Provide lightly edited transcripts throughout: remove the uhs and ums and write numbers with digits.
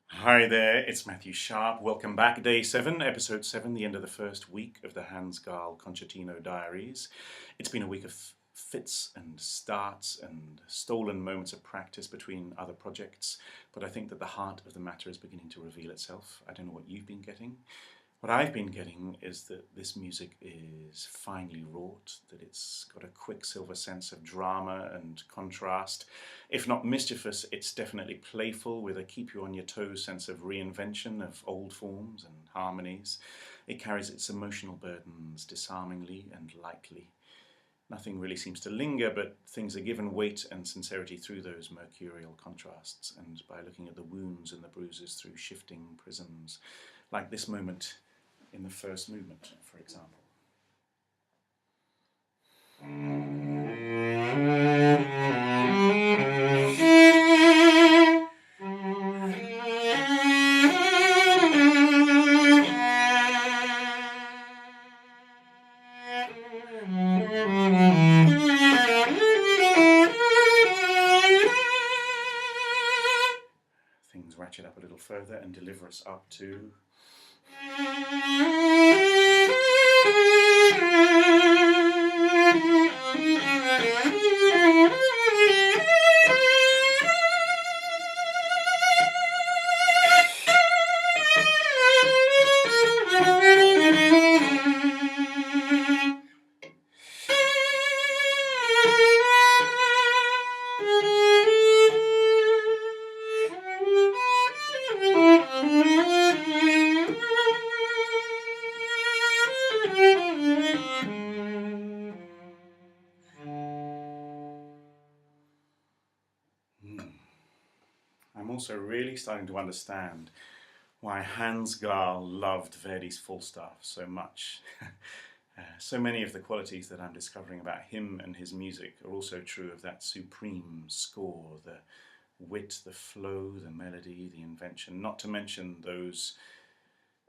Hi there, it's Matthew Sharp. Welcome back. Day 7, Episode 7, the end of the first week of the Hans Gaal Concertino Diaries. It's been a week of fits and starts and stolen moments of practice between other projects, but I think that the heart of the matter is beginning to reveal itself. I don't know what you've been getting. What I've been getting is that this music is finely wrought, that it's got a quicksilver sense of drama and contrast. If not mischievous, it's definitely playful with a keep you on your toes sense of reinvention of old forms and harmonies. It carries its emotional burdens disarmingly and lightly. Nothing really seems to linger, but things are given weight and sincerity through those mercurial contrasts and by looking at the wounds and the bruises through shifting prisms, like this moment in the first movement, for example. Things ratchet up a little further and deliver us up to I'm also really starting to understand why Hans Gaal loved Verdi's Falstaff so much. So many of the qualities that I'm discovering about him and his music are also true of that supreme score, the wit, the flow, the melody, the invention, not to mention those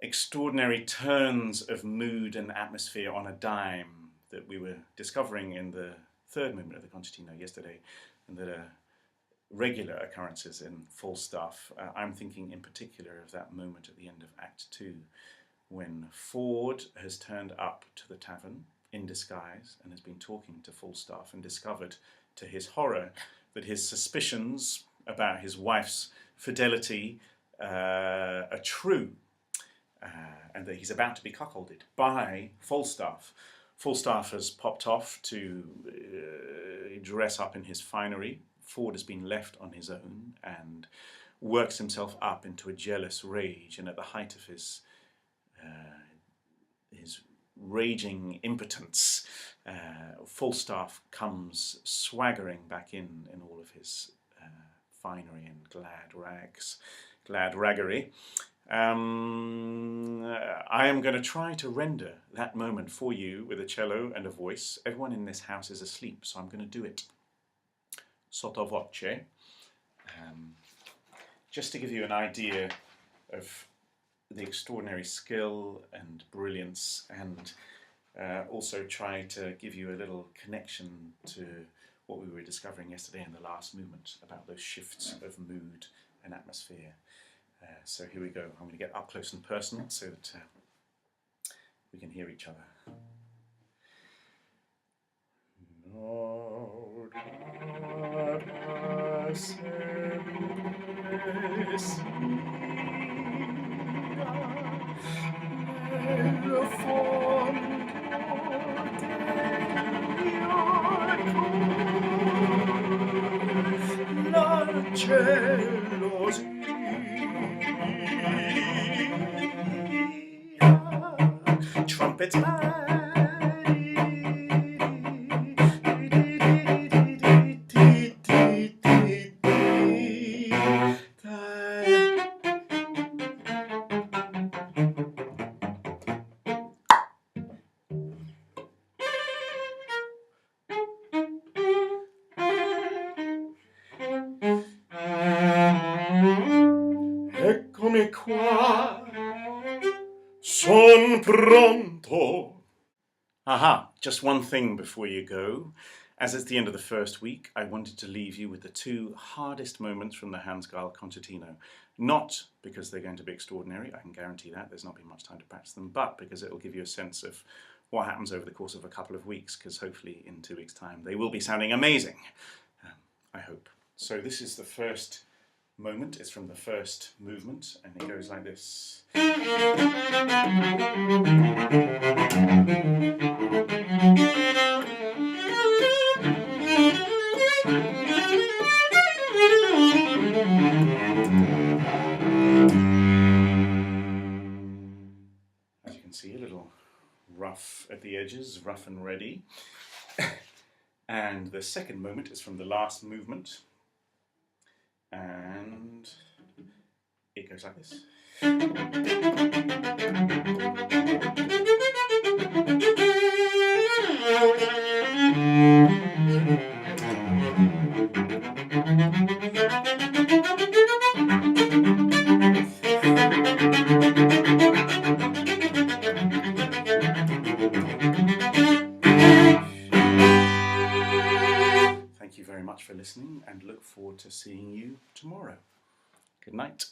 extraordinary turns of mood and atmosphere on a dime that we were discovering in the third movement of the Concertino yesterday, and that are regular occurrences in Falstaff. I'm thinking in particular of that moment at the end of Act 2, when Ford has turned up to the tavern in disguise and has been talking to Falstaff and discovered, to his horror, that his suspicions about his wife's fidelity are true, and that he's about to be cuckolded by Falstaff. Falstaff has popped off to dress up in his finery. Ford has been left on his own and works himself up into a jealous rage, and at the height of his raging impotence, Falstaff comes swaggering back in all of his finery and glad raggery. I am going to try to render that moment for you with a cello and a voice. Everyone in this house is asleep, so I'm going to do it sotto voce, just to give you an idea of the extraordinary skill and brilliance, and also try to give you a little connection to what we were discovering yesterday in the last movement about those shifts of mood and atmosphere. So here we go. I'm going to get up close and personal so that we can hear each other. Lord, trumpets Eccomi qua, son pronto. Aha, just one thing before you go. As it's the end of the first week, I wanted to leave you with the two hardest moments from the Hans Gaal Concertino. Not because they're going to be extraordinary, I can guarantee that, there's not been much time to practice them, but because it will give you a sense of what happens over the course of a couple of weeks, because hopefully in 2 weeks' time they will be sounding amazing, I hope. So this is the first moment, it's from the first movement, and it goes like this. As you can see, a little rough at the edges, rough and ready. And the second moment is from the last movement, and it goes like this. Thank you very much for listening, and look forward to seeing you tomorrow. Good night.